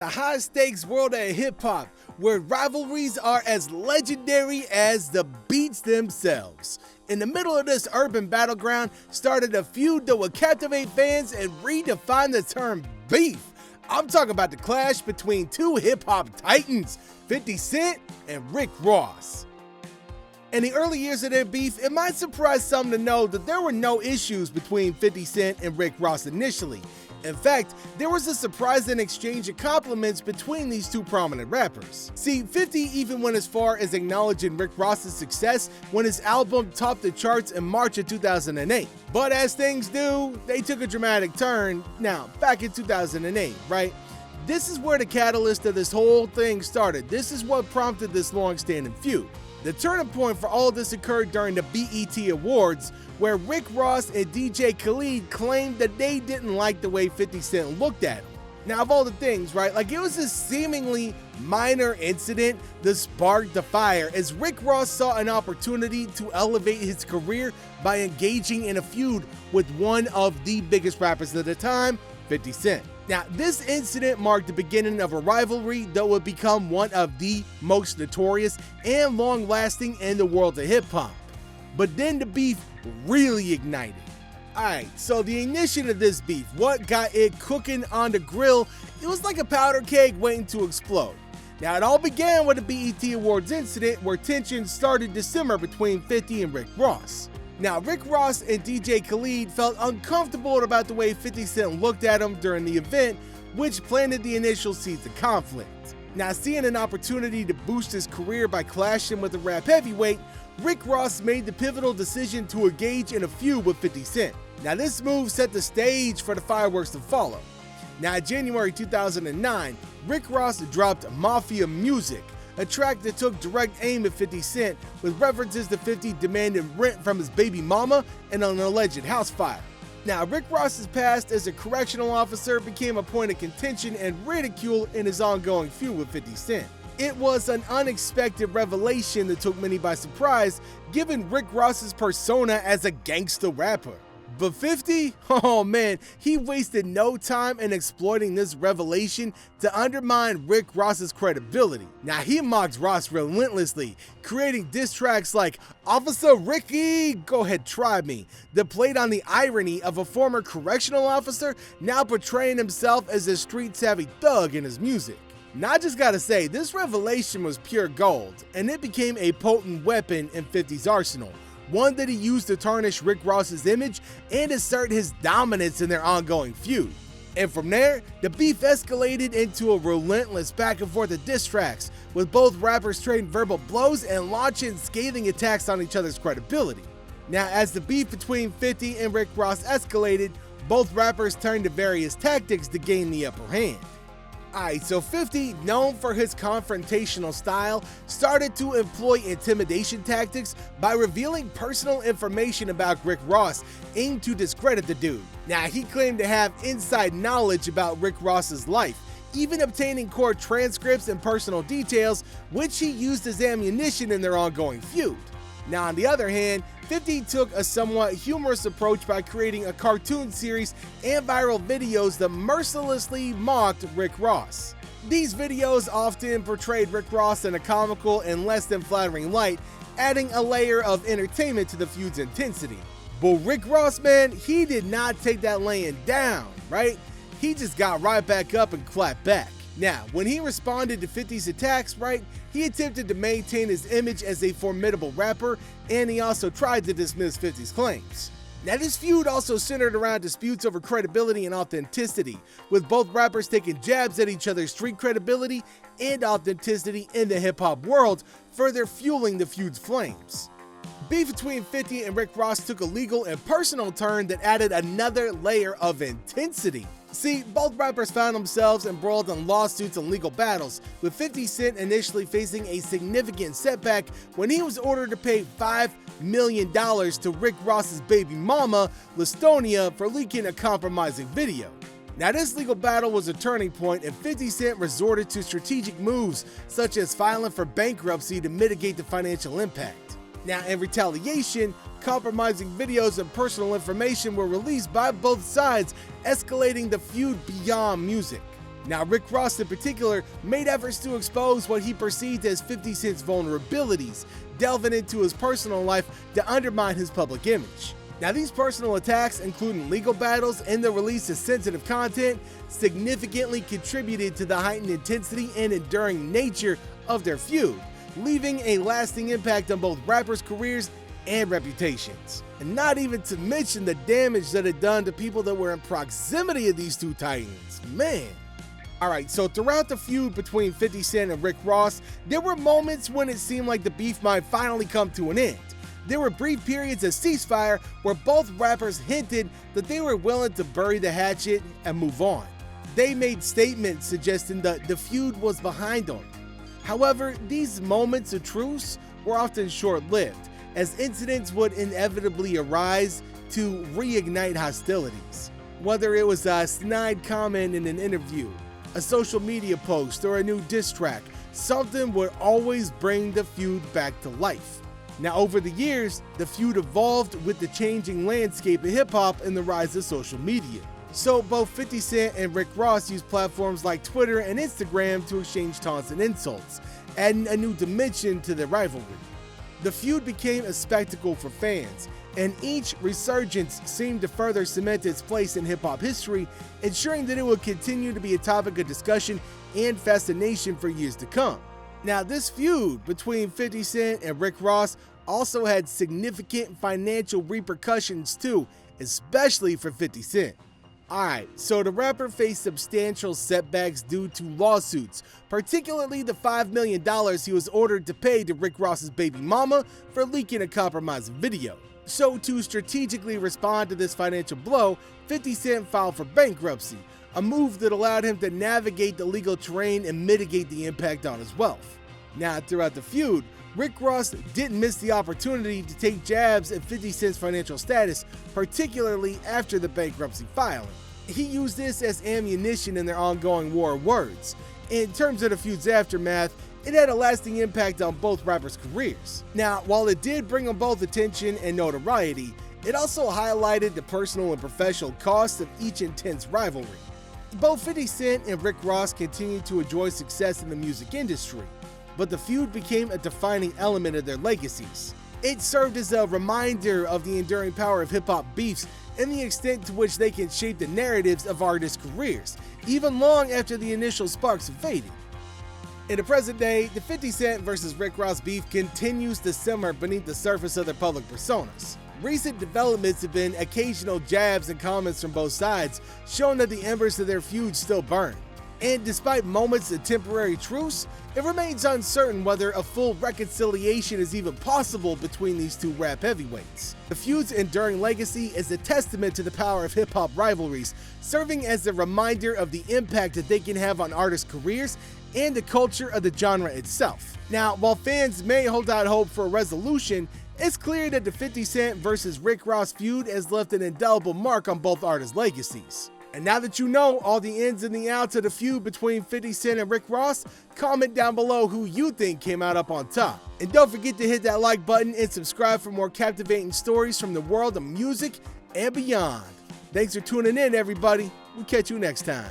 A high-stakes world of hip-hop, where rivalries are as legendary as the beats themselves. In the middle of this urban battleground started a feud that would captivate fans and redefine the term beef. I'm talking about the clash between two hip-hop titans, 50 Cent and Rick Ross. In the early years of their beef, it might surprise some to know that there were no issues between 50 Cent and Rick Ross initially. In fact, there was a surprising exchange of compliments between these two prominent rappers. See, 50 even went as far as acknowledging Rick Ross's success when his album topped the charts in March of 2008. But as things do, they took a dramatic turn. Now, back in 2008, right? This is where the catalyst of this whole thing started. This is what prompted this long-standing feud. The turning point for all of this occurred during the BET Awards, where Rick Ross and DJ Khaled claimed that they didn't like the way 50 Cent looked at him. Now, of all the things, right, like it was a seemingly minor incident that sparked the fire, as Rick Ross saw an opportunity to elevate his career by engaging in a feud with one of the biggest rappers of the time, 50 Cent. Now, this incident marked the beginning of a rivalry that would become one of the most notorious and long-lasting in the world of hip-hop. But then the beef really ignited. Alright, so the initiation of this beef, what got it cooking on the grill, it was like a powder keg waiting to explode. Now, it all began with the BET Awards incident where tensions started to simmer between 50 and Rick Ross. Now, Rick Ross and DJ Khaled felt uncomfortable about the way 50 Cent looked at him during the event, which planted the initial seeds of conflict. Now, seeing an opportunity to boost his career by clashing with a rap heavyweight, Rick Ross made the pivotal decision to engage in a feud with 50 Cent. Now, this move set the stage for the fireworks to follow. Now, in January 2009, Rick Ross dropped Mafia Music, a track that took direct aim at 50 Cent, with references to 50 demanding rent from his baby mama and an alleged house fire. Now, Rick Ross's past as a correctional officer became a point of contention and ridicule in his ongoing feud with 50 Cent. It was an unexpected revelation that took many by surprise, given Rick Ross's persona as a gangsta rapper. But 50? Oh man, he wasted no time in exploiting this revelation to undermine Rick Ross's credibility. Now, he mocked Ross relentlessly, creating diss tracks like Officer Ricky, Go Ahead Try Me, that played on the irony of a former correctional officer now portraying himself as a street-savvy thug in his music. Now, I just gotta say, this revelation was pure gold, and it became a potent weapon in 50's arsenal. One that he used to tarnish Rick Ross's image and assert his dominance in their ongoing feud. And from there, the beef escalated into a relentless back and forth of diss tracks, with both rappers trading verbal blows and launching scathing attacks on each other's credibility. Now, as the beef between 50 and Rick Ross escalated, both rappers turned to various tactics to gain the upper hand. Alright, so 50, known for his confrontational style, started to employ intimidation tactics by revealing personal information about Rick Ross, aimed to discredit the dude. Now, he claimed to have inside knowledge about Rick Ross's life, even obtaining court transcripts and personal details, which he used as ammunition in their ongoing feud. Now, on the other hand, 50 took a somewhat humorous approach by creating a cartoon series and viral videos that mercilessly mocked Rick Ross. These videos often portrayed Rick Ross in a comical and less than flattering light, adding a layer of entertainment to the feud's intensity. But Rick Ross, man, he did not take that laying down, right? He just got right back up and clapped back. Now, when he responded to 50's attacks, right, he attempted to maintain his image as a formidable rapper, and he also tried to dismiss 50's claims. Now, this feud also centered around disputes over credibility and authenticity, with both rappers taking jabs at each other's street credibility and authenticity in the hip-hop world, further fueling the feud's flames. Beef between 50 and Rick Ross took a legal and personal turn that added another layer of intensity. See, both rappers found themselves embroiled in lawsuits and legal battles, with 50 Cent initially facing a significant setback when he was ordered to pay $5 million to Rick Ross's baby mama, Listonia, for leaking a compromising video. Now, this legal battle was a turning point, and 50 Cent resorted to strategic moves, such as filing for bankruptcy to mitigate the financial impact. Now, in retaliation, compromising videos and personal information were released by both sides, escalating the feud beyond music. Now, Rick Ross in particular made efforts to expose what he perceived as 50 Cent's vulnerabilities, delving into his personal life to undermine his public image. Now, these personal attacks, including legal battles and the release of sensitive content, significantly contributed to the heightened intensity and enduring nature of their feud, leaving a lasting impact on both rappers' careers and reputations. And not even to mention the damage that it done to people that were in proximity of these two titans. Man. Alright, so throughout the feud between 50 Cent and Rick Ross, there were moments when it seemed like the beef might finally come to an end. There were brief periods of ceasefire where both rappers hinted that they were willing to bury the hatchet and move on. They made statements suggesting that the feud was behind them. However, these moments of truce were often short-lived, as incidents would inevitably arise to reignite hostilities. Whether it was a snide comment in an interview, a social media post, or a new diss track, something would always bring the feud back to life. Now, over the years, the feud evolved with the changing landscape of hip-hop and the rise of social media. So both 50 Cent and Rick Ross used platforms like Twitter and Instagram to exchange taunts and insults, adding a new dimension to their rivalry. The feud became a spectacle for fans, and each resurgence seemed to further cement its place in hip-hop history, ensuring that it would continue to be a topic of discussion and fascination for years to come. Now, this feud between 50 Cent and Rick Ross also had significant financial repercussions too, especially for 50 Cent. Alright, so the rapper faced substantial setbacks due to lawsuits, particularly the $5 million he was ordered to pay to Rick Ross's baby mama for leaking a compromising video. So to strategically respond to this financial blow, 50 Cent filed for bankruptcy, a move that allowed him to navigate the legal terrain and mitigate the impact on his wealth. Now, throughout the feud, Rick Ross didn't miss the opportunity to take jabs at 50 Cent's financial status, particularly after the bankruptcy filing. He used this as ammunition in their ongoing war of words. In terms of the feud's aftermath, it had a lasting impact on both rappers' careers. Now, while it did bring them both attention and notoriety, it also highlighted the personal and professional costs of each intense rivalry. Both 50 Cent and Rick Ross continued to enjoy success in the music industry, but the feud became a defining element of their legacies. It served as a reminder of the enduring power of hip-hop beefs and the extent to which they can shape the narratives of artists' careers, even long after the initial sparks have faded. In the present day, the 50 Cent versus Rick Ross beef continues to simmer beneath the surface of their public personas. Recent developments have been occasional jabs and comments from both sides, showing that the embers of their feud still burn. And despite moments of temporary truce, it remains uncertain whether a full reconciliation is even possible between these two rap heavyweights. The feud's enduring legacy is a testament to the power of hip-hop rivalries, serving as a reminder of the impact that they can have on artists' careers and the culture of the genre itself. Now, while fans may hold out hope for a resolution, it's clear that the 50 Cent versus Rick Ross feud has left an indelible mark on both artists' legacies. And now that you know all the ins and the outs of the feud between 50 Cent and Rick Ross, comment down below who you think came out up on top. And don't forget to hit that like button and subscribe for more captivating stories from the world of music and beyond. Thanks for tuning in, everybody. We'll catch you next time.